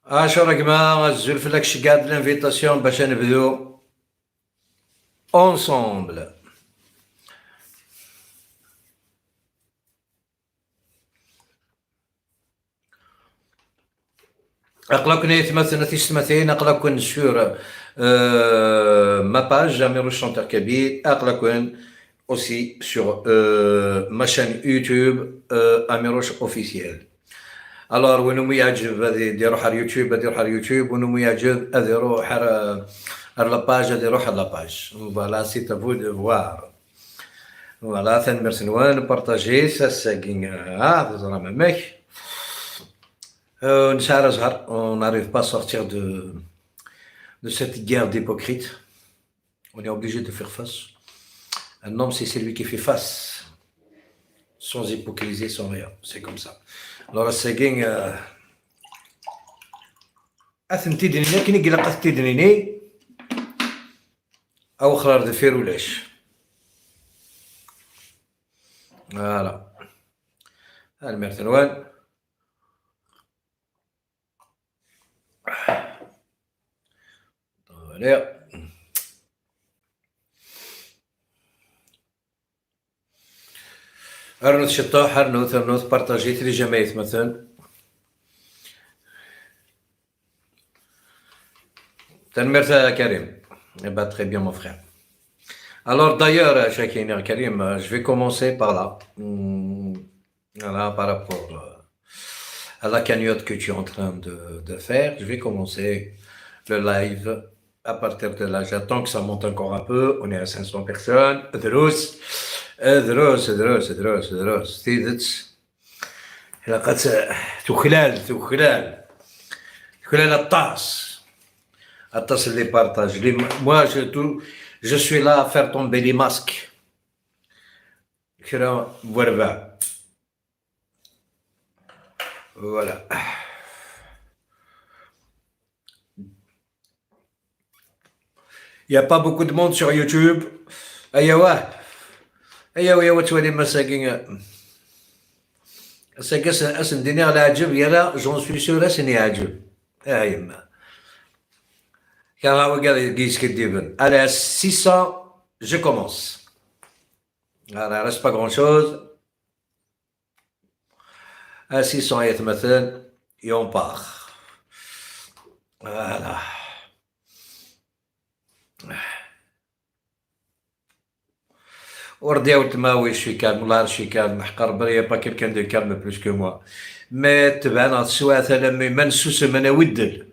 عاشر جماعة الزلف لك شقاد الانفيتاسيون باش نبدو اونسومبل. اقلق يتمثل تيستمثين اقلق سور ما باج Amirou chanteur kabyle اقلق aussi sur ma chaîne YouTube Amirou officiel. الوغ وين مو يعجب هذه يروح على اليوتيوب، هذه يروح على اليوتيوب، وين مو يعجب هذه يروح على لاباج، هذه يروح على لاباج. فوالا سي تافو دو فوار. فوالا ثاني ميرسي نوان بارطاجي ساكين هذا زرا ماماك نشعر زهر on n'arrive pas à sortir de cette guerre d'hypocrite. On est obligé de faire face. Un homme c'est celui qui fait face sans hypocrisie, sans rien. C'est comme ça. Alors الساكين اثنتي دنيا كي نقلق اثنتي دنيني او خرار دفير ولاش. فوالا المرتنوان فوالا هرنوث شطاح هرنوث بارطاجيت لي جماعيت مثلا تنمرت كريم. Bah, très bien mon frère. Alors d'ailleurs, Chakine Karim, je vais commencer par là. Voilà, par rapport à la cagnotte que tu es en train de faire, je vais commencer le live à partir de là. J'attends que ça monte encore un peu. On est à 500 personnes. دروس تيدت لقد تخلال الطاس اللي بارطاج لي. moi je suis là à faire tomber les masques. كرا وربع. Voilà. Il n'y a pas beaucoup de monde sur YouTube. ايوا توالي مساكين ساكس اسن ديني على عجب يلا جون سوي سور اسني عجب يما كان هو قال قيس كديبن على 600 je commence. Voilà, reste pas grand chose. À 600 يتمثل et on part. Voilà. وردي تماوي شي كان والله شي كان محقر بريا با كيلكان دو كالم بلوس كو موا. ما تبعنا سواث لما ما نسوس ما نودل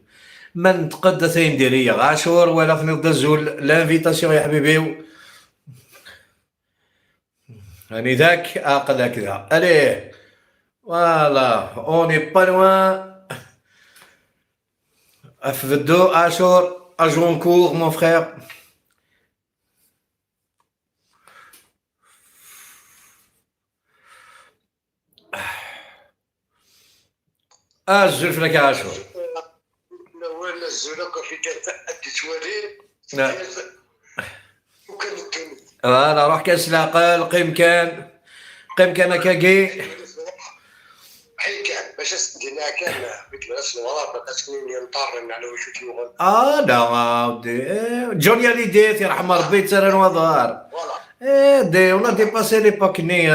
ما نتقدى ثين ديريا عاشور ولا فنبدا الزول لانفيتاسيون يا حبيبي. راني ذاك عاقل هكذا. اليه فوالا اوني با لوان افدو عاشور اجونكور مون فخير. الزلف لك عاشور ولا الزلوك في التسوالين وكان فوالا روح كاس العقل قيم كان كاكي حي كان باش اسدينا كان مثل اسمه والله بقى سنين ينطر على وش يغل. لا ودي جونيا لي ديت يرحم ربي ترى نوضار دي ولا ديباسي ليبوك ني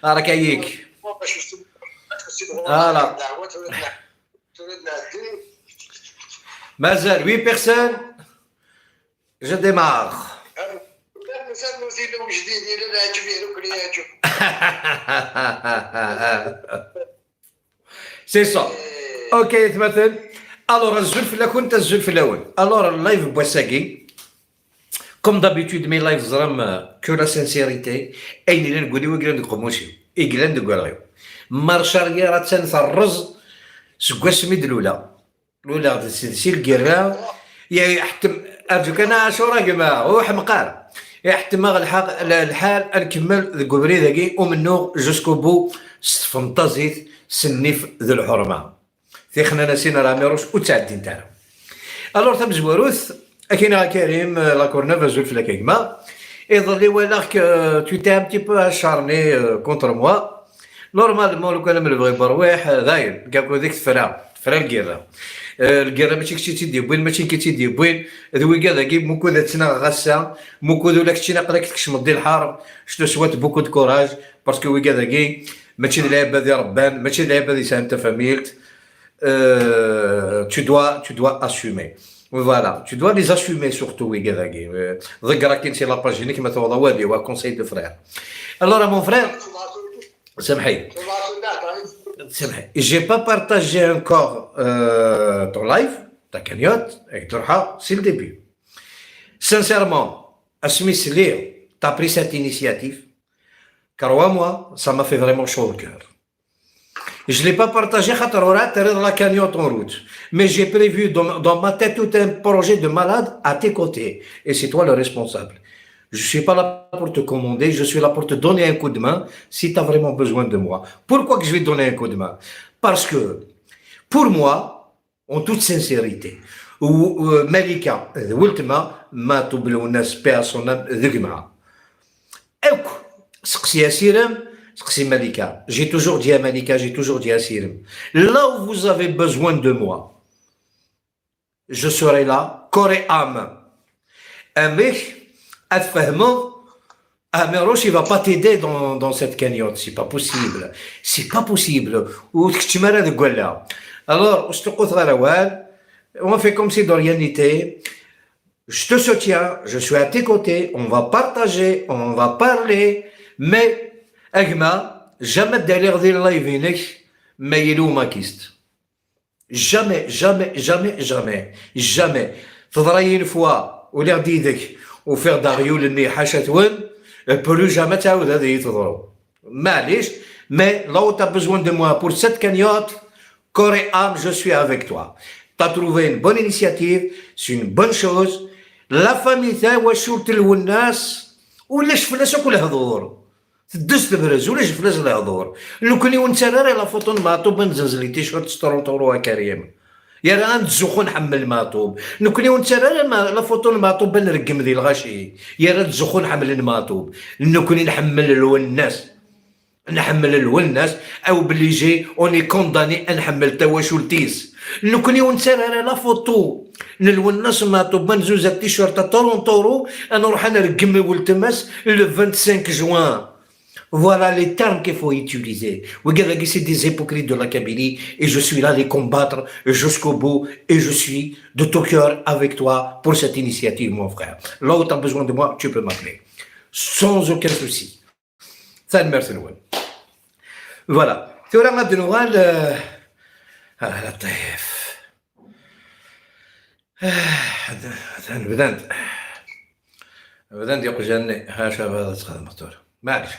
راك هيك. لا مازال 8 بيرسون جو ديمار. سي سا اوكي يتمثل. الوغ الزلف لا كنت الزلف الاول. الوغ اللايف بواساكي كوم دابيتود مي لايف زرام كو لا سانسيريتي اين اللي نقولي وكلا نقوموشي ايكلا ندقرايو مارشاريا راه تنفرز سكوا سميد الاولى سي الكرا يحتم ارجوك انا عاشوره جماعه هو حمقار يحتم الحال نكمل ذكو بري ذاكي ومنو جوسكو بو فانتازيت سنيف ذو الحرمه ثيخنا ناسينا راه ميروش وتعدين تاعنا. الور تم زواروث اكينا كريم لا كورنيف زول في لاكيما يظل لي ولاك تو تي ان بتي بو اشارني كونتر موا. نورمالمون لو كان من بغي برويح داير كاكو ديك الفرا فرا الكيرا الكيرا ماشي كشي تيدي بوين ماشي كي تيدي بوين ذوي كذا كي موكو ذا تسنا غاسا موكو ذولا كشي نقرا كتكش مضي الحرب شتو سوات بوكو دو كوراج باسكو وي كذا كي ماشي اللعبه ذي ربان ماشي اللعبه ذي سانتا فاميلت tu dois assumer. Voilà, tu dois les assumer surtout, oui, Gadagi. Regarde, c'est la page unique, mais tu vas conseil de frère. Alors, mon frère, Samhi, j'ai pas partagé encore ton live, ta cagnotte, avec Torha, c'est le début. Sincèrement, Asmi Slir, tu as pris cette initiative, car moi, ça m'a fait vraiment chaud au cœur. Je ne l'ai pas partagé, la cagnotte en route. Mais j'ai prévu dans ma tête tout un projet de malade à tes côtés. Et c'est toi le responsable. Je ne suis pas là pour te commander, je suis là pour te donner un coup de main si tu as vraiment besoin de moi. Pourquoi que je vais te donner un coup de main? Parce que, pour moi, en toute sincérité, Malika, Wiltma, ma toublounas, paix à son âme, Dugma. Sqsi Asiram, Sqsi Malika. J'ai toujours dit à Malika, j'ai toujours dit à Asiram. Là où vous avez besoin de moi, je serai là, corps et âme. Amich, Afahmo, Ameroche, il ne va pas t'aider dans cette cagnotte. C'est pas possible. C'est pas possible. Ou tu m'as de Gouala. Alors, je te on fait comme si de rien n'était. Je te soutiens, je suis à tes côtés, on va partager, on va parler, mais, Agma, jamais derrière des live, mais il est où ma kiste? Jamais, jamais, jamais, jamais, jamais. Faudra une fois, ou l'air d'idée, ou faire Dario le nez hachatouin, plus jamais t'as oublié d'y t'adoro. Mais là où t'as besoin de moi pour cette cagnotte, corps et âme, je suis avec toi. T'as trouvé une bonne initiative, c'est une bonne chose. La famille, t'as وشورت الوناس ولاش فلاس كل هذور تدس تبرز ولاش فلاس الهذور لو كان وانت راه لا فوتو ماطوب نزنزل لي تيشيرت 30 كريم يا راه نتزخو نحمل ماطوب لو كان وانت راه لا فوتو الماطوب نرقم ذي الغاشي يا راه تزخو نحمل الماطوب لو كان نحمل الوناس او باللي جي اوني كونداني نحمل تواشولتيس لو كان وانت راه لا فوتو نلوناس ماطوب نزوز التيشيرت 30 انا نروح نرقم ولتماس le 25 juin. Voilà les termes qu'il faut utiliser. Regardez, c'est des hypocrites de la Kabylie et je suis là à les combattre jusqu'au bout et je suis de tout cœur avec toi pour cette initiative, mon frère. Là où tu as besoin de moi, tu peux m'appeler. Sans aucun souci. Ça, merci, Noël. Voilà. Tu auras de Noël. La taïf. بدان يقول جاني ها شباب هذا تخدم مختار معليش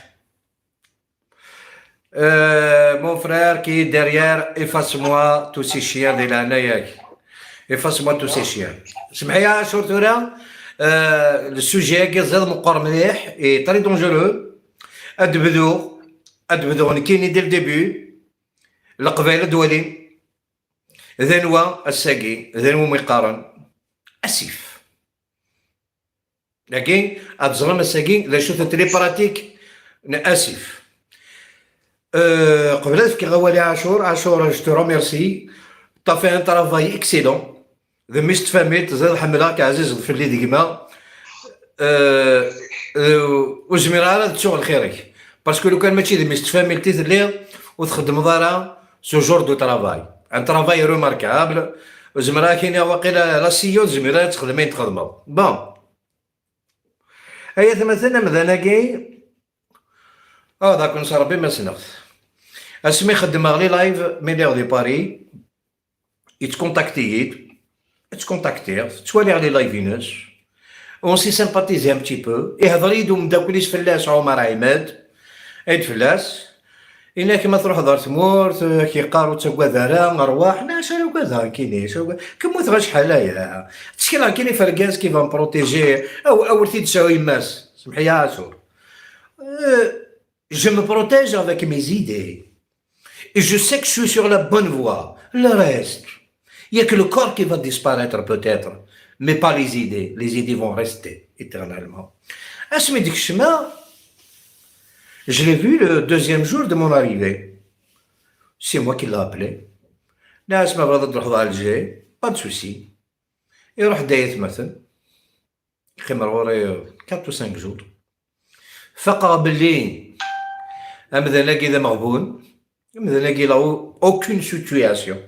mon frère qui est derrière efface-moi tous ces chiens de la naïak efface-moi tous ces chiens سمحي يا شورتورا le sujet qui زاد مقر مليح et très dangereux ادبدو كايني ديال الديبي القبائل الدولي ذنوة الساقي ذنوة ميقارن اسف لكن اتزرم الساقي لا شفت لي براتيك اسف قبل ذلك غوالي عاشور je te remercie t'as fait un travail excellent ذا ميست فاميت زاد حملك عزيز في اللي ديما وزميرها تشوغل خيرك باسكو لو كان ماشي ذا ميست فاميت تيتلي وتخدم دارا سو جور دو ترافاي ان ترافاي روماركابل وزميرها كاينه واقيلا لا سيو زميرها تخدمين تخدموا بون هيا مثلا مثلا كاين داك نصربي ما سنغت اسمي خدم غلي لايف ميليار دي باري يتكونتاكتي توالي على لايفينس اون سي سامباتيزي ان بتي بو يهضر يدو مداكليش فلاس عمر عماد عيد فلاس إلا كيما تروح دار تمورت كيقارو تكوذرا ارواح ناش كذا كاينيش كموت غا شحال هيا تشكي كاين فركاس كيفا بروتيجي او تيتساو يماس سمحي يا عاشور je me protège avec mes idées et je sais que je suis sur la bonne voie. Le reste, il n'y a que le corps qui va disparaître peut-être, mais pas les idées. Les idées vont rester éternellement. Asmi dik chemin, je l'ai vu le deuxième jour de mon arrivée. C'est moi qui l'ai appelé. ناس ما بغات تروح لالجي با دو سوسي يروح دايت مثلا يخمر غوري 4 و 5 جور فقا باللي مثلا كي مغبون مثلا كي لاو اوكين سيتوياسيون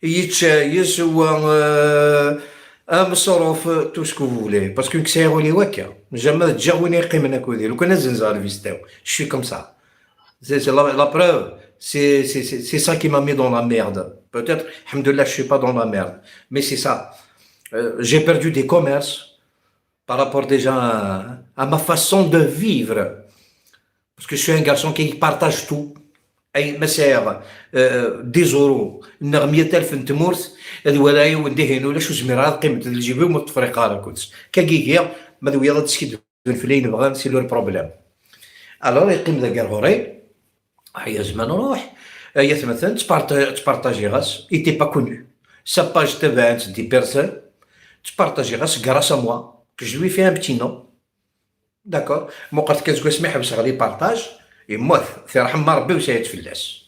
يسوى مصروف تو سكو فولي باسكو كسيرو لي وكا جاما تجاوني يقيم هناك ودير لو كان زنزار فيستاو شي كوم سا سي لا بروف c'est ça qui m'a mis dans la merde. Peut-être, alhamdoulilah, je suis pas dans la merde. Mais c'est ça. J'ai perdu des commerces par rapport déjà à ma façon de vivre. Parce que je suis un garçon qui partage tout. أي مساغ دي زورو نغ 100,000 نتمورت هذ ولاي وندهن ولا شو زميرات قيمة الجيبي ومتفرقة على كنت كاكيكيا ماذا ويلا تسكيد فلين بغا نسيلو البروبليم الوغ يقيم ذا كارغوري هيا زمان نروح هيا مثلا تبارطاجي غاس ايتي با كونو sa page te 20 10 personnes tu partageras grâce à moi que je lui fais un petit nom d'accord مو قد كتقول سمح حبس غادي بارطاج يموت في رحم ربي وسايت فلاس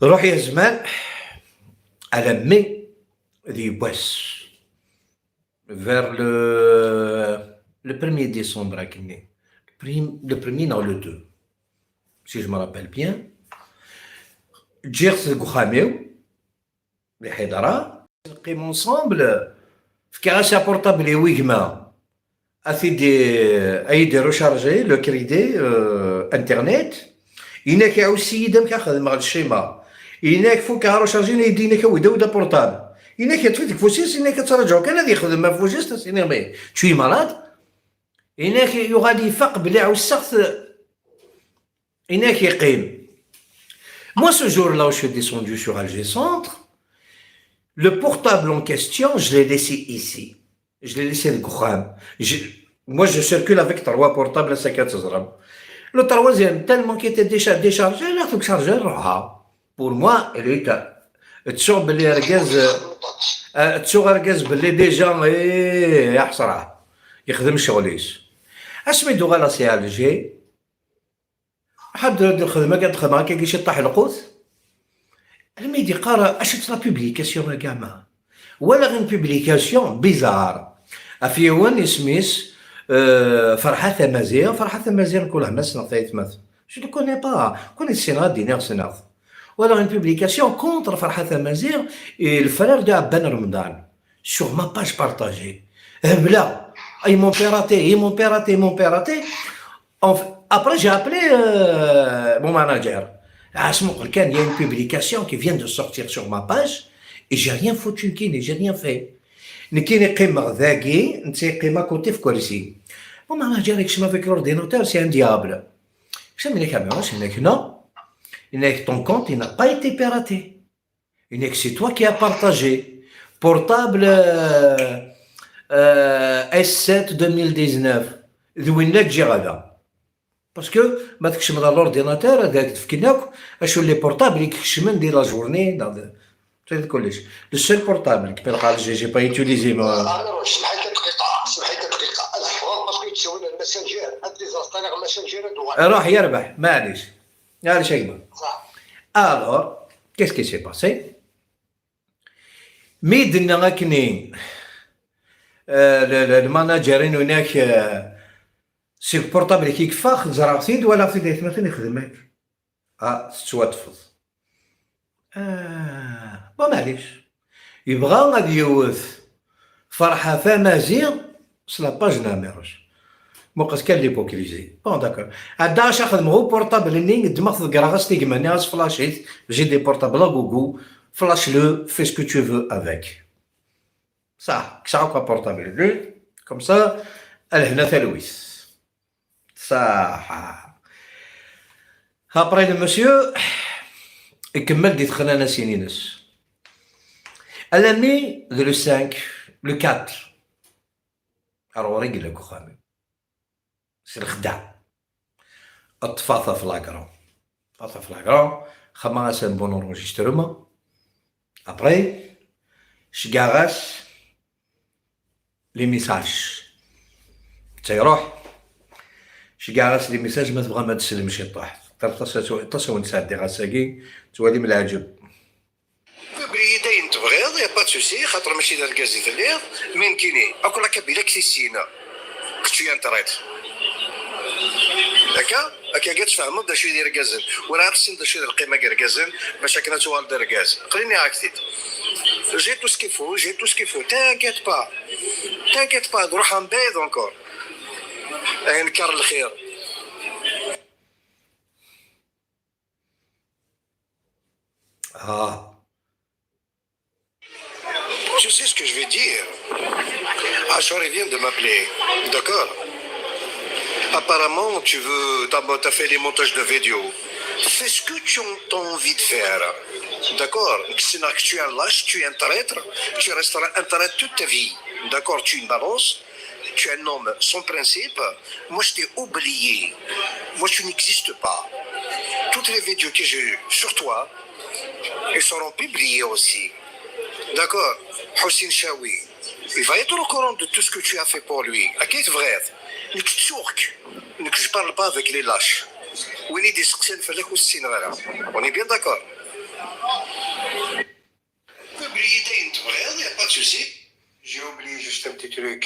روح يا زمان على مي دي بواس vers le 1er décembre هكني le 1er non le 2 si je me rappelle bien جيت لكوخاميو بحضرة نقيمو انصامبل في كراسة بورطابل ويكما ايدي روشارجي لو كريدي انترنت هناك يعاود السيده كيخدم على الشيما هناك فوق روشارجي يدينا ودا بورطابل هناك تفيتك فوسيس هناك ترجعو كان هذا يخدم ما فوجيس سينيرمي تشوي مرض هناك يغادي يفق بلي عاود السخت هناك يقيم moi ce jour-là où je suis descendu sur Alger Centre le portable en question je l'ai laissé ici je l'ai laissé le Goukham. Moi, je circule avec 3 portables à 50 dirhams. Le troisième, tellement qu'il était déchargé, là, il faut que charger. Pour moi, il est تشوف باللي ركز باللي ديجا يحصرها يخدم شغليش اش ميدو غالا سي الجي حد الخدمه كتخدم كي يطيح القوت الميدي قرا اش لا بوبليكاسيون كاع ولا غير بوبليكاسيون بيزار افيوان سميس فرحة مزيان فرحة مزيان كلها مسنا ثايت مثل جو كوني با كوني سينا دينير سينا ولا غير بوبليكاسيون كونتر فرحة مزيان الفرار دو عبان رمضان سور ما باج بارطاجي بلا اي مون بيراتي après j'ai appelé mon manager à ce moment il y a une publication qui vient de sortir sur ma page et j'ai rien foutu j'ai rien fait نكيني قيمة ذاكي نتي قيمة كوتي في كرسي وما انا جاريك شما فيك l'ordinateur c'est un diable شما هناك عميوش هناك non هناك ton compte il n'a pas été piraté هناك c'est toi qui as partagé portable S7 2019 ذويناك تجي غدا باسكو ما تكشم على l'ordinateur هذاك تفكيناك اشو لي بورتابل يكشمن دي لا جورني كلش لو سول بورتابل كي بقى جي با يوتيليزي ما انا سمح لي دقيقه انا باسكو تسولنا الماسنجر هاد لي زاستالير ماسنجر روح يربح معليش ايما صح الوغ كيس كي سي باسي مي درنا غاكني الماناجرين هناك سي بورتابل كيك فاخ زرع سيد ولا سيد مثلا يخدمك تتواتفض معليش يبغى غادي يوث فرحة فمازيغ سلا باج ناميرج موقت كان ليبوكريزي بون داكور عدا اش اخذ مغو بورطابل ني دماغ كراغاس تيغماني غاس فلاشيت جي دي بورطابل غوغو فلاش لو في سكو تو فو افيك صح كساو بورطابل لو كوم سا الهنا ثلويث صح ابري لو مسيو يكمل دي تخنانا سينينس الامي لو 5 لو 4 روريق لك خامي سي الخداع الطفاطا في لاكرون خماس ان بون انجسترومون ابري شكاغاس لي ميساج تيروح شكاغاس لي ميساج ما تبغى ما تسلمش يطيح تصل نساعد غاساكي توالي من العجب بريدين تبغيض يا با سوسي خاطر ماشي دار كازي تليغ من كيني اكو لا كابيلا كسيسينا كتشي انتريت هكا قد تفهموا دا شو يدير كازن وانا خصني دا شو يدير القيمه كاع كازن باش كنا توال دار كازن خليني عاكتيت جي تو سكيفو تانكيت با نروح نبيض اونكور نكر الخير Tu sais ce que je vais dire? Achor, il vient de m'appeler. D'accord? Apparemment, t'as fait les montages de vidéos. Fais ce que tu as envie de faire. D'accord? Sinon, tu es un lâche, tu es un traître, tu resteras un traître toute ta vie. D'accord? Tu es une balance, tu es un homme sans principe. Moi, je t'ai oublié. Moi, tu n'existes pas. Toutes les vidéos que j'ai eues sur toi, elles seront publiées aussi. D'accord? Hossein Chaoui, il va être au courant de tout ce que tu as fait pour lui. À qui est vrai? Je ne parle pas avec les lâches. On est bien d'accord? J'ai oublié juste un petit truc.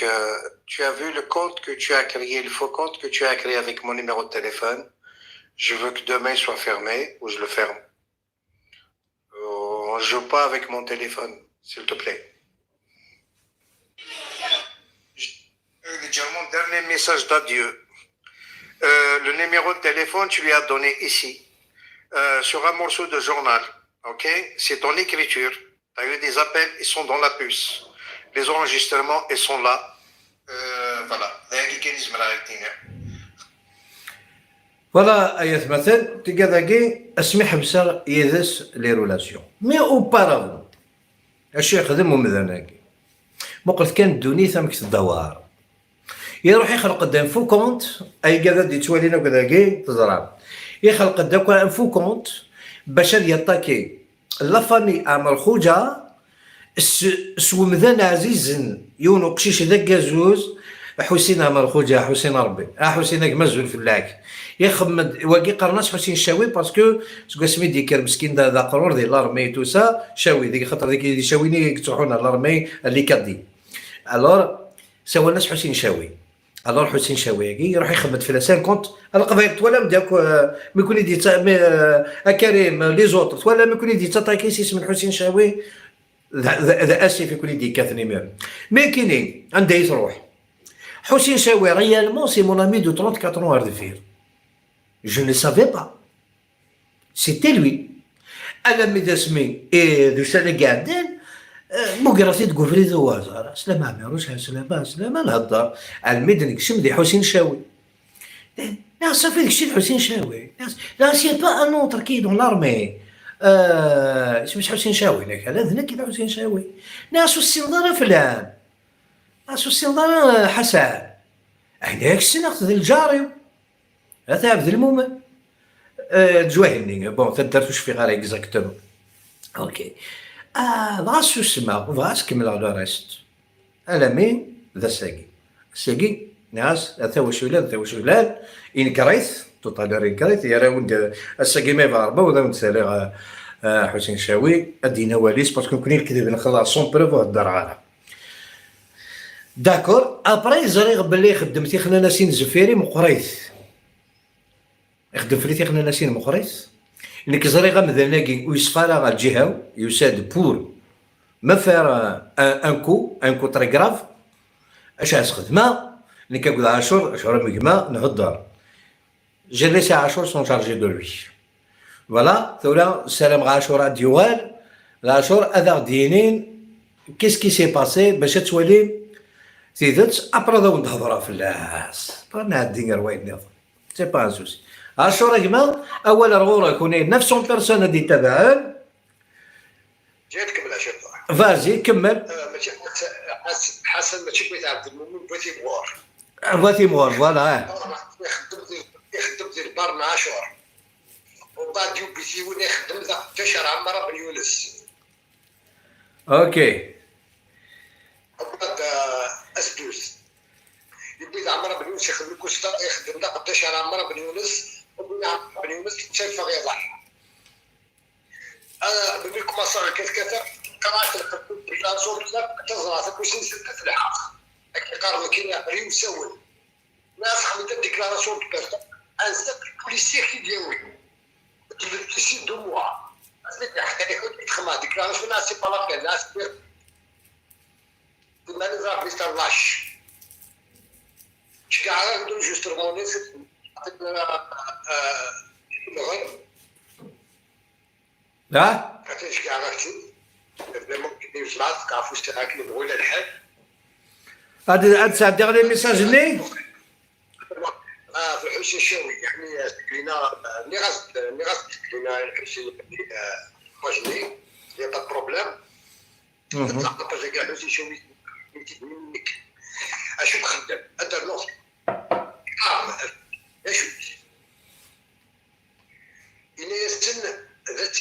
Tu as vu le compte que tu as créé, le faux compte que tu as créé avec mon numéro de téléphone. Je veux que demain soit fermé ou je le ferme. On ne joue pas avec mon téléphone, s'il te plaît. Mon dernier message d'adieu. Le numéro de téléphone, tu lui as donné ici, sur un morceau de journal. Ok? C'est ton écriture. Tu as eu des appels, ils sont dans la puce. Les enregistrements, ils sont là. Voilà. فوالا ايات مثل تلقى ذاكي اسمي حبسه يدس لي رولاسيون مي او بارافون اش يخدم ومذناكي ما قلت كان الدنيا ثمك الدوار يروح يخلق قدام فو كونت اي كذا دي توالينا كذاكي تزرع يخلق قدام فو كونت باش يطاكي لافاني امر خوجا سومذان عزيز يونو قشيش ذاك زوز حسين امر خوجا حسين ربي حسين مزول في اللاك يخمد واقي قرناس حسين الشاوي باسكو سكو سمي ديك مسكين دا قرور ديال لارمي تو سا شاوي ديك خاطر ديك شاويني يقطعونا لارمي اللي كدي الور سوا الناس حسين شاوي الور حسين شاوي يروح يخمد في لا 50 القضيه ولا بداك ما يكون يدي كريم لي زوطر ولا ما يكون يدي تاكي اسم حسين شاوي ذا اسف يكون يدي كاثني مير مي كاينين عنده يروح حسين شاوي réellement c'est mon ami de 34 ans à Ardefir. Je ne le savais pas. C'était lui. أنا مدسمي ذو سنة قاعدين مو قراتي تقول في ذوازر سلام عميروش سلام سلام الهضر المدنك شمدي حسين شاوي. لا صافي داكشي حسين شاوي. لا سي با ان اوتر كي دون لارمي. اسمش حسين شاوي لك هذا ذنك كي حسين شاوي. ناس السنظرة فلان. ناس السنظرة حسن. هناك السنة خذ الجاريو. هذا عبد المؤمن تجوهني بون تدرتوش في غير اكزاكتومون اوكي فاس سما فاس كمل على ريست انا مين ذا ساقي ناس هذا وشولان ان كريث توتالير ان كريث يا راوند الساقي ما يفاربا وذا وند سالي حسين شاوي ادينا واليس باسكو كوني الكذب نخلع سون بروف وهدر على داكور ابري زريغ باللي خدمتي خلينا ناسين زفيري مقريث يخدم في تيخنا ناسين مخريس اللي كزريغا مذناكي ويصفارا الجهاو يساد بور ما فار ان كو تري غراف اش عاس خدمه اللي كاكل عاشور ميكما نهضر جلسي عاشور سون شارجي دو لوي فوالا ثورا سلام عاشور ديوال العاشور اذا دينين كيس كي سي باسي باش تولي تيدت ابرا دو نهضرا في اللاس رانا الدنيا رويد نظر سي با سوسي عاشور كما اول رغوره يكون 900 بيرسون اللي تابعين جاتك بلا شيء فازي كمل ماشي حسن ماشي بيت عبد المؤمن بيتي موار بغيتي مور فوالا خدمت البار مع عاشور ومن بعد يوبيتي ولي خدمت تشهر عمرة بن يونس اوكي وبعد اسدوس يبيد عمرة بن يونس يخدم كوستا يخدم داك تشهر عمرة بن يونس وبن عمرة بن يونس شايف غير ضحي انا بكم صار كذا قرات بلا صوت لا تزرع كل شيء في الحق قرر كينا ريم سول ناس خمت ديكلاراسيون دو بيرسون ان سيك بوليسيي كي ديالوي تلبسي دو موا اصلي حتى يكون يتخما ديكلاراسيون ناس سي با لا بيان ناس ما نزرع مستر لاش شكاع ندير جوستومون ناس لا حتى شكاع راكتي ممكن يفلاط كافو اشتراك نبغي الحل هاد ساعة دير لي ميساج لي في الحوش الشاوي يعني لينا نغاس لينا الحوش ماجني يا با بروبليم تلقى باش كاع الحوش الشاوي منك اشوف خدام هذا النص اشوف إني سن ذات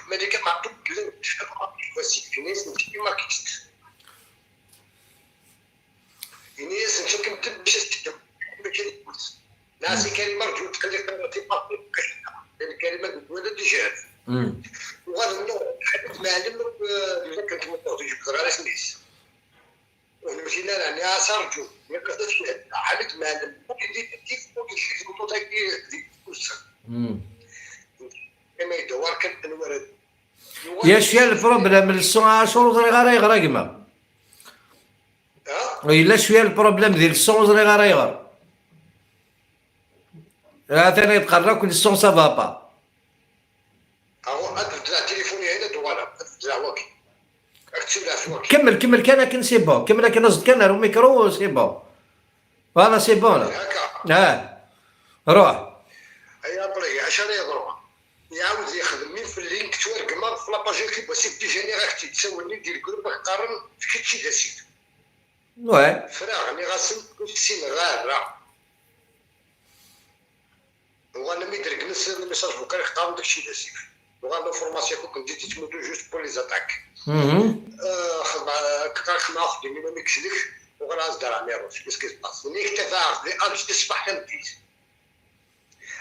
ملكة مع طب لن تفهم وسيك ناس نتي ما كيست إني سن شكل تب باش تكتب ما كاين ناس كلمة رجل تخلي قراتي باطل لأن كلمة ولد جهاد وغادي نوع معلم إذا كنت مطوطي جبت غير سميس ونمشينا لأني أسرجو يقدر شهاد حالك معلم ممكن كيف ممكن شيء مطوطي كي وصل كما يدور كان ورد يا شيا البروبليم السون عاشور وزري غير يغرى كما إلا شويه البروبليم ديال السون وزري غير يغرى هذا يتقرا كل السون سافا با هو أدرى تليفوني هنا دوالا أدرى واكي أكتب لها في واكي كمل كان كن سي بون كمل كان نزد كان رو ميكرو سي بون فوالا سي بون هكا روح هيا بلي عشان يضربها يعاود يخدم في اللينك تورقما في لاباج كي بسيط تيجاني غاكتي تسولني دير جروب قارن في كلشي داسيت وي فراغ راني غاسل كلشي غاره وانا مي درك نسال الميساج بوكا يختار داكشي داسيت وغانا فورماسيون كنت جيت تموتو جوست بور لي زاتاك خدمه خدمه ما ميكسليك وغانا زدار ميروش كيس باس ني اكتفاع لي قالش تصبح كنتيز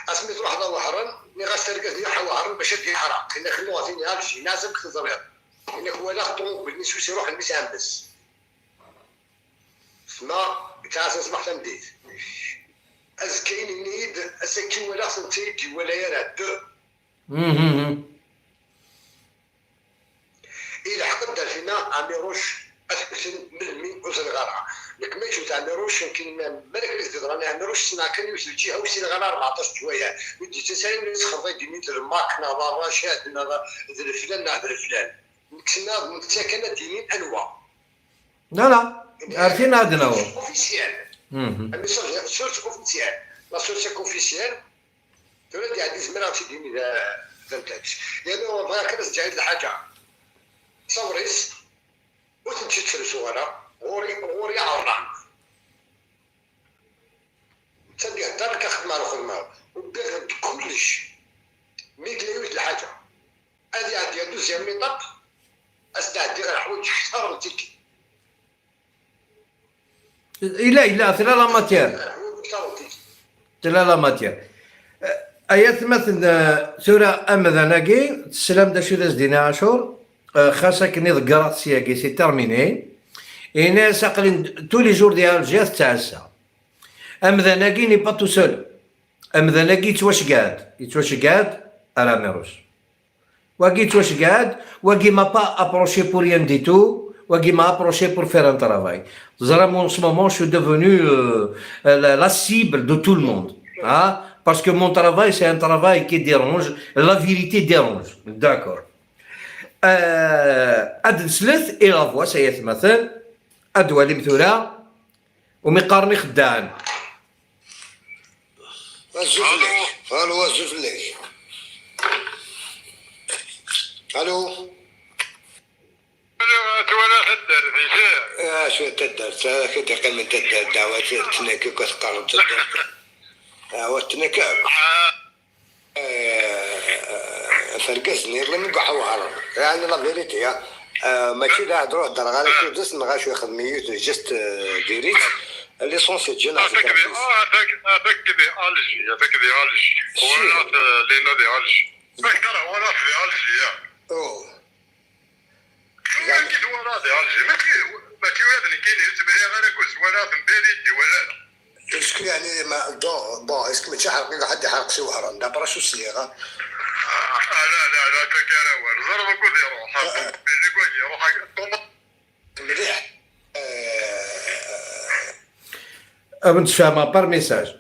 اسميت واحد وحرن مي غاسترقز لي حوهرن باش دير حرق الا خلوها فيني هالشي لازم تزرير الا هو لا خطو بالنسبه شي روح المسام بس ما بتاع تصبح تمديد از كاين نيد اسكي ولا سنتي ولا يرى دو الى حق دار فينا عميروش اثبت ملمي وزن غرا لك ما يشوف عميروش يمكن مالك اللي تهضر عميروش سنا كان يوصل الجهه وسين غرا 14 شويه ودي تسالي من تخرج ديني الماكنه الرشاد الفلان نهضر الفلان كنا متساكنه دينين انواع لا عارفين عندنا هو اوفيسيال الميساج سورس اوفيسيال لا سورس اوفيسيال تولد عندي زميله في ديني فهمتكش لانه بغا كنس جايب الحاجه صوريس وتمشي تفلس ورا غوري عرضان تلقى دارك خدمه على خدمه وبدات كلش ميكليوت الحاجه هذه عندي دوزيام ميطاب استعدي غير حوايج اكثر من تيكي لا لا لا ماتير لا ماتير ايات مثلا سوره امذناكي السلام دا شو دينا عاشور خاصة كني ذكرت سياكي سي تيرميني انا ساقلين تو لي جور ديال جات تاع الساعه امذناكي ني با تو سول امذناكي يتواش قاد على ميروس واكي تواش قاد واكي ما با ابروشي بور ريان دي تو واكي ما ابروشي بور فير ان ترافاي زرامون ان سو مومون شو ديفونو لا سيبل دو تو الموند ها باسكو مون ترافاي سي ان ترافاي كي ديرونج لا فيريتي ديرونج داكور اد نسلت الى فوا سيتمثل ادوالي مثولا ومقارني خدان الو الزوج ليك الو ولا تدر في شيء شو تدر كنت قل من تدر دعوات تنكي كتقارن تدر دعوات تنكي فرقسني لم يقع وهرب يعني لا فيريتي ماشي لا هضروا هضر غير كودس غاشو ياخذ ميوت جست ديريت ليسونسي تجينا هذاك دي الجي ولا لينا دي الجي فكر ولا في الجي تعرقي حد يحرق شي وهران دابا شو الصيغه لا تكراول زرب كل يروح بيجي كل يروح مليح نتفاهمها بار ميساج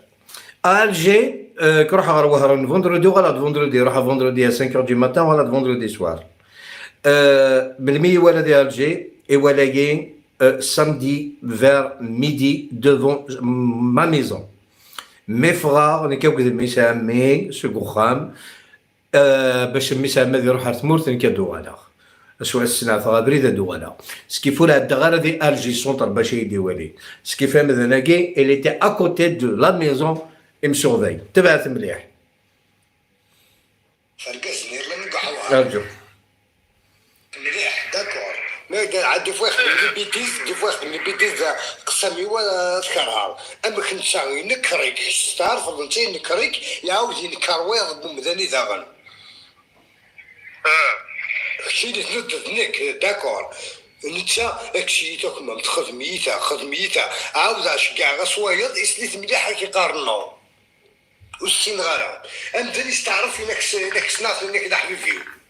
الجي كروح غير وهران فوندردي ولا فوندردي روح فوندردي 5 دو ماتان ولا فوندردي سوار بالمي ولدي الجي et ولايين samedi vers midi devant ma maison. Mes frères, on est quelques مسامي سكوخام باش المسامي يروح لتمورت نكدو على سواء السنة فغابريدا دوالا سكيفو لها الدغارة دي الجي سونتر باش يديوالي سكيفا مذناكي elle était à côté de la maison et me surveille تبعت مليح فرقسني لما نقحوها ارجو مليح داكور مي عاد دي فوا يخدم لي بيتيز قسمي ولا ذكرها اما كنت شاوي نكريك تعرف انت نكريك يعاود ينكر ويض بمداني داغن شي اللي تنك داكور نتا اكشي تاكم خدميتها عاود اش كاع غصوايض اسليت مليح كي قارنو والسين غالا انت اللي تعرف انك سناط انك دحبي فيه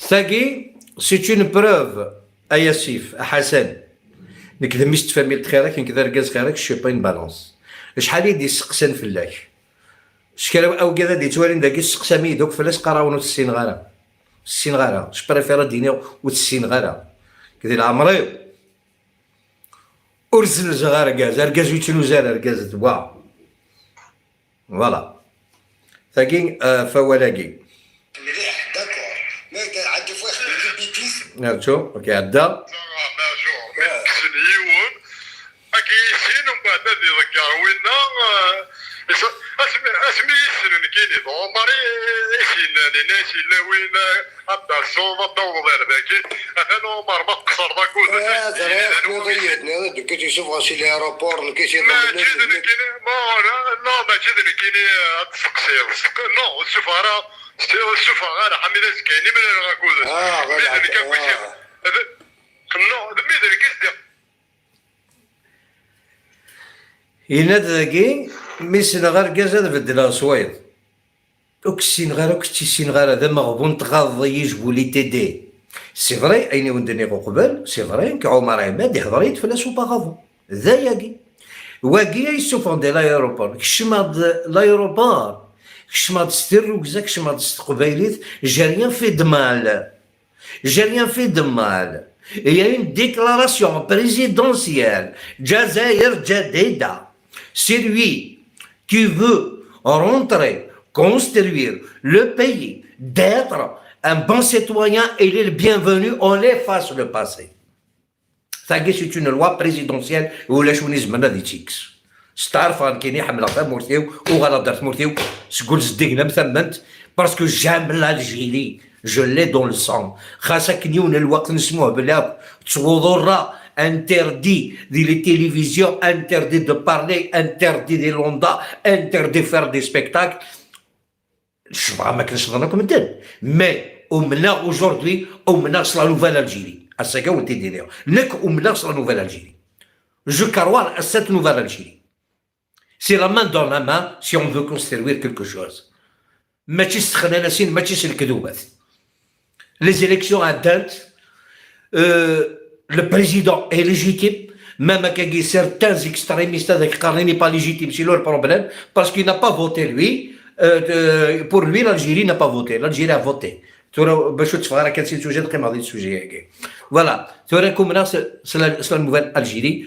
ثاقي سي اون بروف اياسيف حسن نكذا ميست فاميل خيرك نكذا ركاز خيرك شي با اون بالونس شحال يدي سقسان فلاك شكال او كذا دي توالين داك السقسامي دوك فلاش قراونو السين غالا جو بريفير ديني و السين غالا كذا العمري ارسل زغار ركاز يتلو زال ركاز توا فوالا ثاقي فوالاكي مليح داكور مي عاد دي فوا يخدم لي بيتيز نرجو اوكي عدا سنيون اكي سينو بعد هذه ذكر وينا اسمي يسن كيني عمري اسين ناسي لا وين ابدا الصوبه دور دار ذاك انا عمر ما قصر ذاك اه زريق نضيتنا دوك تشوف غاسي ليروبور كيشي ما جدني كيني ما جدني كيني تسقسي نو السفاره حميده كاينين من غاكوز نو دمي كيس يناد ذاكي مي سنغار كازا بدلا صويد دوك السينغار وكتي السينغار هذا مغبون تغاض يجبو لي تيدي سي فري اين وندني قبل سي فري كعمر عماد يحضريت فلاش اوباغافون ذا ياكي واكي يسوفون دي لايروبور كشماد لايروبور كشماد ستيرو كزا كشماد ستقبايليت جا ريان في دمال Il y a une déclaration présidentielle, Jazair Jadida. C'est lui qui veut rentrer, construire le pays, d'être un bon citoyen, il est le bienvenu, on efface le passé. Ça, c'est une loi présidentielle où la chounis manaditix. ستعرف كاين يحمل عطا مورتيو وغلا درت مورتيو تقول صدقنا مثمنت باسكو جام الجيري جو لي دون لو سون خاصك نيون الوقت نسموه بلا تصوضر interdit de les télévisions, interdit de parler, interdit des londas, interdit de faire des spectacles. Je ne sais pas comment dire, mais on mena aujourd'hui, on mena la nouvelle Algérie. À ce qu'on te dit, on mena la nouvelle Algérie. Je crois à cette nouvelle Algérie. C'est la main dans la main si on veut construire quelque chose. Les élections à date, le président est légitime, même qu'il y a certains extrémistes qui n'est pas légitime, c'est leur problème, parce qu'il n'a pas voté lui. Pour lui, l'Algérie n'a pas voté. L'Algérie a voté. Voilà. C'est la nouvelle Algérie.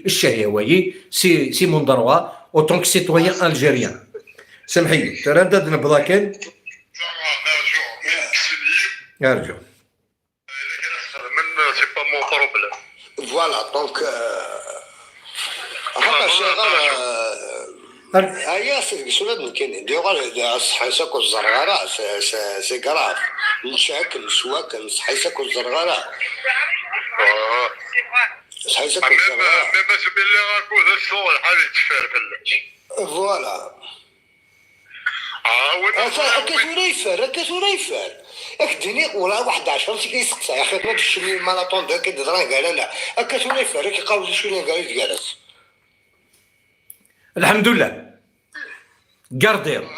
C'est mon droit autant que citoyen algérien. سامحيني تردد نبضا كان ارجو من سي با مون بروبليم فوالا دونك هذا شغال هيا شنو كاين ديغا صحيسك والزرغاره سي كراف نشاك نسواك صحيسك والزرغاره صحيسك والزرغاره ما سبيل لي غاكو ذا الصور حالي تفار فلاش فوالا كاش يفار اكدني ولا واحد 10 شي كيسقسى يا اخي ما تشري الماراطون داك كيدرا قال لا كاش يفار كيقاول شويه قال يتجلس الحمد لله قاردير. هكا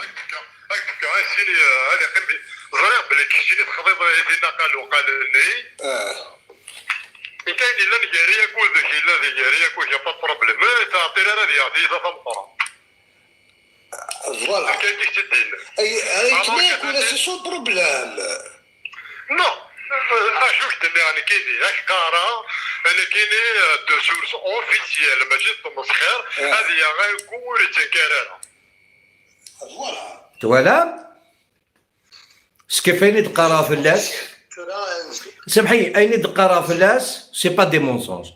سيني هذا قلبي زرير بلي كشتيني تخضيض يدينا قال لي كاين الا نجاريه كل ذاك الا نجاريه كل با بروبليم تعطي لنا هذه ذا فمطره فوالا كاين ديك تدين اي كليك ولا سي سو بروبليم. نو شوف يعني كاين اشكارا انا كاين دو سورس اوفيسيال ماشي تمسخير هذه غير كل تنكرر فوالا فوالا سكيفيني دقارا فلاس سامحيني اين دقارا فلاس سي با دي مونسونج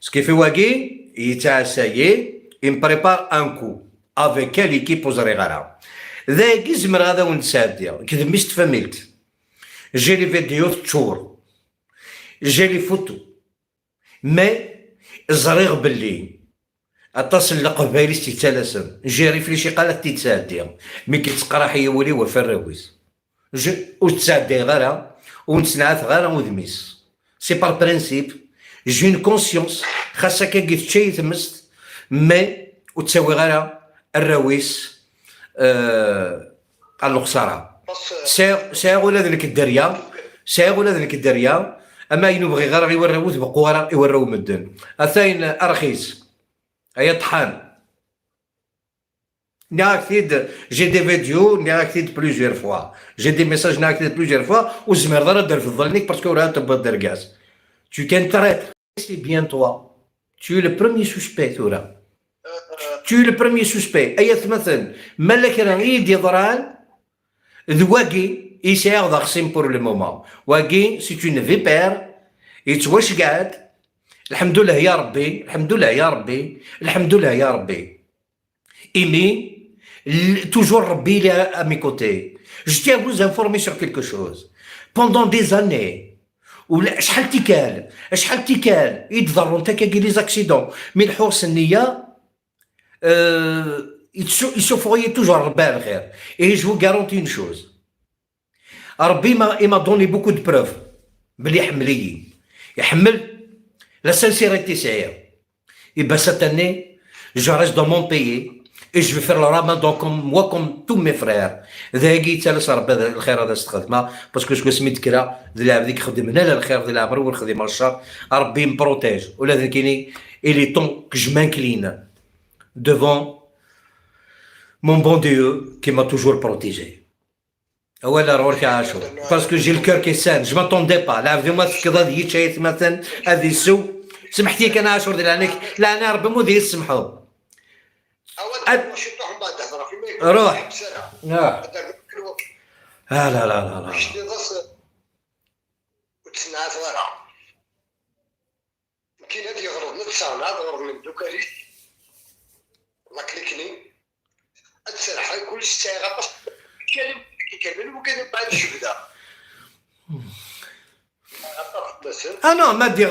سكيفي واقي يتعسايي يمبريبار ان كو افيك كال ايكيب وزريغارا ذاك زمر هذا ونسادي كذا مش تفهمت جي لي فيديو تشور جي لي فوتو مي زريغ باللي اتصل لقبايل تيتالسن جيري فليشي قالك تيتسادي مي كيتقرا حي ولي وفراويس وتسادي غيرها ونتنعث غيرها ودميس سي بار برانسيب جي اون كونسيونس خاصها كي تشي تمست مي وتساوي غيرها الراويس الخساره ساغ ولا ذلك الدريا ساغ ولا ذلك الدريا اما ينبغي غير يوراو بقواره يوراو مدن اثاين ارخيص هي طحان ناكتيد جي دي فيديو ناكتيد بليزيور فوا جي دي ميساج ناكتيد بليزيور فوا وزمر ضرب دار في الظلنيك باسكو راه تبدا دركاس tu t'es traître c'est bien toi tu es le premier suspect تورا tu es le premier suspect اي مثلا مالك راه يدي ضران ذواقي يسير ضاغسين بور لو مومون واقي سي اون فيبير يتواش قاعد الحمد لله يا ربي الحمد لله يا ربي الحمد لله يا ربي إيمي toujours ربي il est à mes côtés je tiens à vous informer sur quelque chose pendant des années ولا شحال تيكال يتضروا نتا كي لي زاكسيدون من حرص النيه il se voyait toujours ربي على الخير et je vous garantis une chose ربي m'a donné beaucoup de preuves بلي يحمل la sincérité c'est et ben cette année je reste dans mon pays et je vais faire le ramadan comme moi comme tous mes frères ذاكي تالس ربي الخير هذا استخدمه باسكو شكون سميت كرا اللاعب ذيك خدمنا له الخير ديال العمر والخدمه الشر ربي مبروتيج ولا ذاكيني il est temps que je m'incline devant mon bon Dieu qui m'a toujours protégé ولا روحي عاشور باسكو جي الكور كي سان جو ماتوندي با لا في ما تكضا دي شيء مثلا هذه سو سمحتي لك انا عاشور ديال عليك لا انا ربي مو ديال يسمحوا روح لا لا لا لا لا وتسنعات ورا كاين هادي غرض نتصاوب هاد غرض من دوكاريت الله كليكني السرحه كلشي تايغا باش كيكمل وكيدير بعد الشبده انا ما دي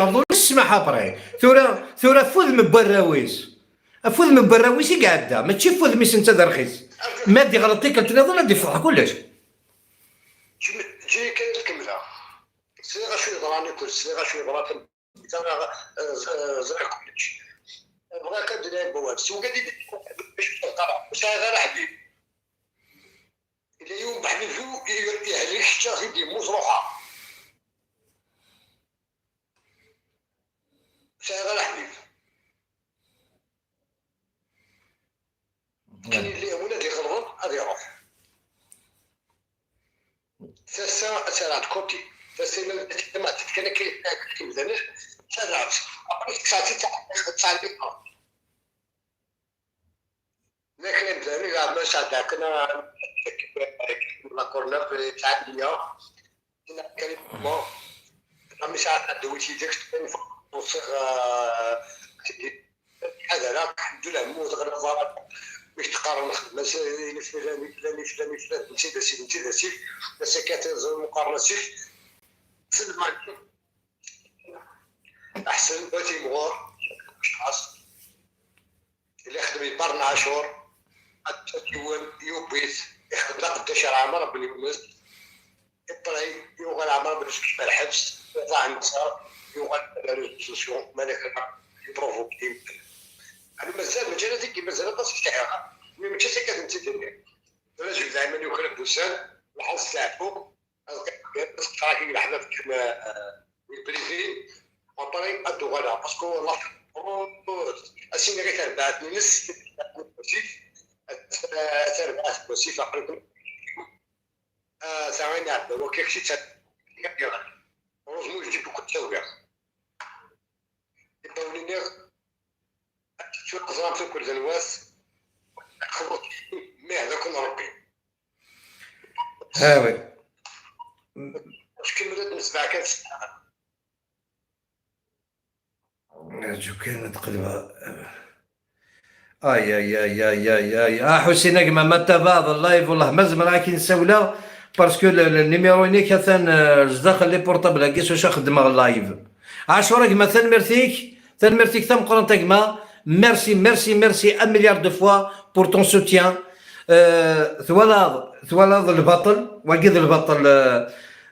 غلط نسمح ابري ثورة فوذ من براويس فوذ من براويس قاعده ماشي فوذ ميس انت رخيص ما دي غلطتي كنتنظر ندي فرح كلش جي كنكملها صغيره شويه ضراني كل صغيره شويه ضراتم زرع كلش بغا كدير بواب سي وقادي باش تلقى باش غير حبيب إلا يوم بحبيب فيو يهلك حتى يدي يموت روحها شغال حبيب كاين اللي ولادي غلط غادي يروح سا سرعت كوتي سا ما تتكلم كي مزنش سرعت ابريك ساعتي تاع لكن مزني قاعد ما شاد كنا لا كورنا في تاع الدنيا كنا كلمه مش عاد دويتي ديك وصغ هذا لا الحمد لله موت غير الضرب باش تقارن الخدمه فلاني فلاني فلاني فلان انت داسي بس كتنزل مقارنه في المال احسن باتي مغور خاص اللي يخدم يبرنا عاشور التكون يوبيت يخدم قداش عامر بلي يونس الطري يوغل عامر باش كيف الحبس يطلع النساء يوغل لا ريزولسيون مالك يبروفوكي انا مازال مجالاتي مازال قص تاعها مي ماشي سكه انت ديالي لازم دائما يكون بوسان الحظ تاعكم راكي لحظه كما البريفي ابري ادوغالا باسكو والله اسيني غير تربعت نص تربعت وسيفه قلت ثواني عبد وكيك شي تاع روزمو يجيب كل توقع يباوني شو قزرام في كل الناس خلط ما هذا كنا ربي هاوي واش كملت نسمع كان جو كانت قلبها اي اي اي اي اي اي حسين نجمة ما تبعض اللايف والله مازال راكي نساولا باسكو النيميرو نيك مثلا داخل لي بورطابل هكاش واش خدم اللايف عاشورا كما تنمرتيك ثم قرن تكما ميرسي ميرسي ميرسي 1 مليار دو فوا بور طون سوتيان ثوالاد البطل وكيد البطل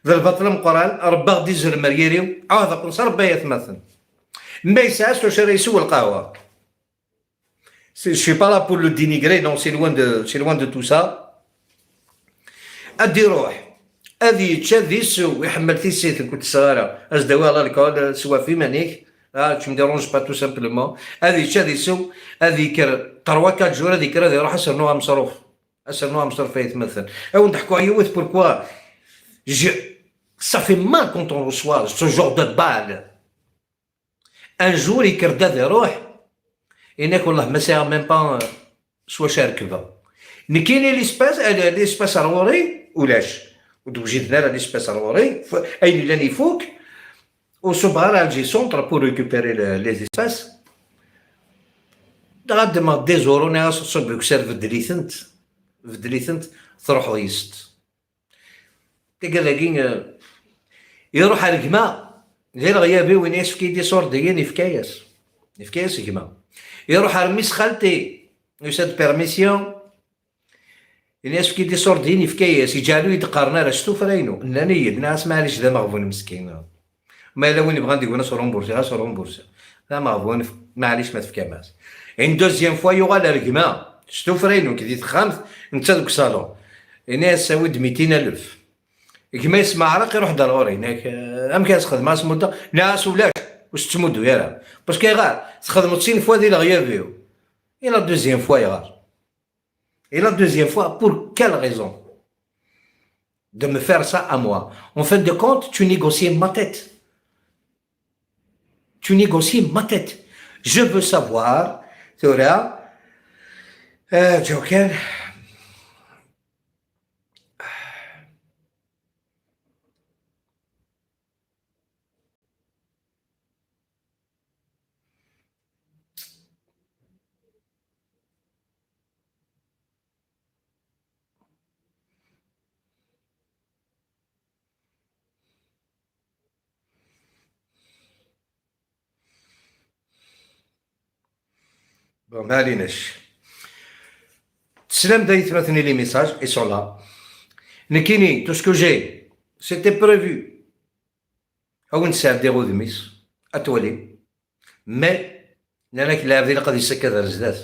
البطل مقران ربا غدي يزر مريريو عاود قنص ربا يتمثل ما يسعاش واش راه يسوى القهوه je suis pas là pour le dénigrer non c'est loin de tout ça ادي روح هذه تشذي سو يحمل تيسيت كنت صغيره اش دواء الكول سوا في منيك tu me déranges pas tout simplement هذه تشذي سو هذه كر 3 4 جور هذيك راه يروح اسرنوها مصروف يتمثل او نضحكوا عليه pourquoi ça fait mal quand on reçoit ce genre de balle un jour يكرد يروح إنك والله ما ساعة ميم با سوا شاركبة كاين ليسباس روري ولاش وجيتنا لا ليسباس روري أين لاني فوق وصبغا الجي سونتر بور ريكوبيري لي اسباس غاد ما ديزوروني صوب بكسر فدليثنت تروح ويست تلقى يروح على الجما غير غيابي وين يسف كيدي صور ديالي في كايس كما يروح على ميس خالتي يسد بيرميسيون الناس كيدي صور ديني في كايس يجعلو يدقرنا راه شتو فرينو انني الناس معليش ذا مغبون مسكين ما الا وين بغا ندير صور رومبورسي لا مغبون معليش ما تفكاماش ان دوزيام فوا يوغا لرقما شتو فرينو كي تخامس انت دوك صالون الناس ساود 200,000 كيما يسمع عرق يروح ضروري هناك ام كاس خدمه سمودا ناس ولاش واش تمدو يالا باسكو غار تخدمو 90 فوا ديال غيابيو et la deuxième fois pour quelle raison de me faire ça à moi en fin de compte tu négocies ma tête je veux savoir tu vois Joker ما عليناش تسلم دايت مثني لي ميساج اي سون لا نكيني تو سكو جي سيتي بريفو او نسال دي غودميس اتولي مي لانك لاعب ديال قضيه سكه رزدات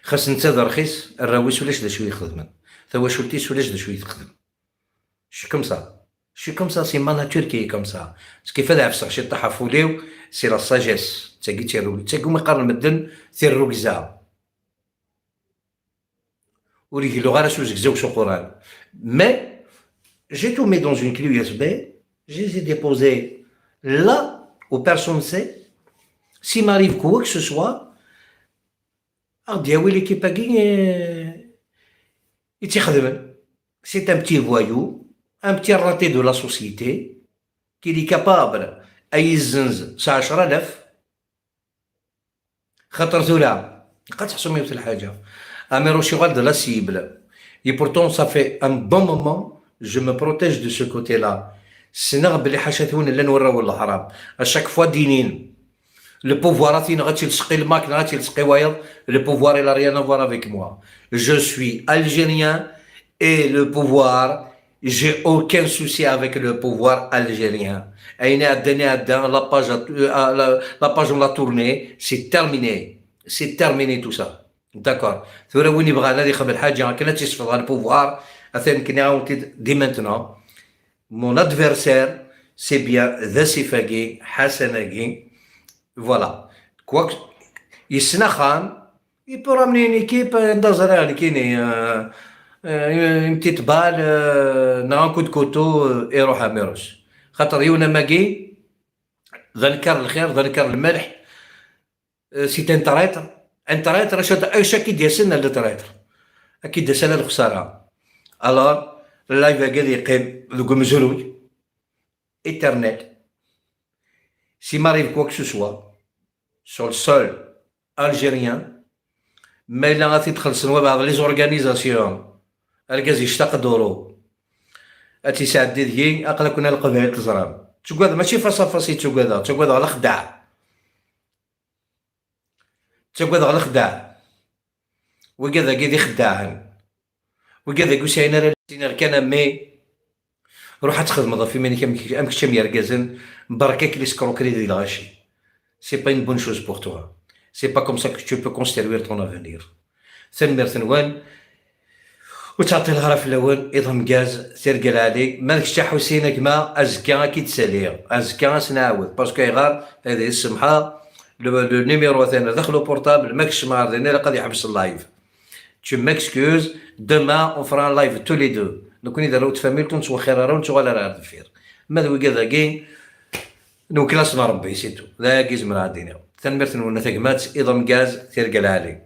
خاص انت رخيص الراويس ولاش دا شويه يخدم ثوا شولتيس ولاش دا شويه تخدم شي كوم سا سي ما ناتور كي كوم سا كيف هذا عفسر شي طاح فوليو سي لا ساجيس تاكي تيرو تاكو ما يقارن مدن تيرو كزا وريكي لو غير سوز كزاو سو قران مي j'ai tout mis dans une clé USB je les ai déposés là où personne sait s'il m'arrive quoi que ce soit diawi l'équipe à gagner c'est un petit voyou un petit raté de la société qui est capable à يزنز 10,000 خاطر ثولا قد تحسو ميوت الحاجة أميرو شغال de la cible et pourtant ça fait un bon moment je me protège de ce côté là سنغ بلي حاشاتون اللي نوراو الحرام à chaque fois دينين le pouvoir تين غاتي تسقي الماك غاتي تسقي وايض le pouvoir il a rien à voir avec moi je suis algérien et le pouvoir j'ai aucun souci avec le pouvoir algérien la page on l'a tournée c'est terminé سي تيرميني تو سا داكور. ثورة وين يبغى هذا يخبر حاجه كانت تيصفر البوفوار اثن كنا عاود دي مانتنون مون ادفيرسير سي بيان ذا سيفاكي حسناكي فوالا كواك يسنا خان يبو رامني une équipe d'Azara كايني une petite balle un coup de couteau يروح ميروس خاطر يونا ماكي ذنكر الخير ذنكر الملح سي ان تريتر ان تريتر اش اكيد ياسنا التريتر اكيد ياسنا الخساره الوغ اللايف قاعد يقيم ذوك مزروج éternel s'il m'arrive quoi que ce soit sur le sol algérien ما إلا غادي تخلصوا بعض لي زورغانيزاسيون الكاز يشتقدوا اتي ساعد ديالي اقلا كنا القبائل تزرام تشكوذا ماشي فاصافاسي تشكوذا على خداع تشكوذا على خداع وكذا كيدي خداعن وكذا كوسينا كان مي روح تخدم في ماني امك تشم يركازن بركاك لي سكروكري ديال الغاشي سي با une bonne chose pour toi c'est pas comme ça que tu peux construire ton avenir ثنمر ثنوان وتعطي الغرا في الاول اضم غاز ترقل علي مالكش حتى حسينك ما ازكا كي تساليه ازكا سنعاود باسكو يغار هذه السمحه لو نيميرو ثاني دخلوا بورتابل ماكش مارضي انا قد يحبس اللايف tu m'excuses demain on fera un live tous les deux نكون اذا لو تفهمتوا نتو خير نتو على راه الفير ماذا وكذا كاين نو كلاس ربي سيتو ذاك يزمر الدنيا تنمرت نونا ثقمات اضم غاز ترقل علي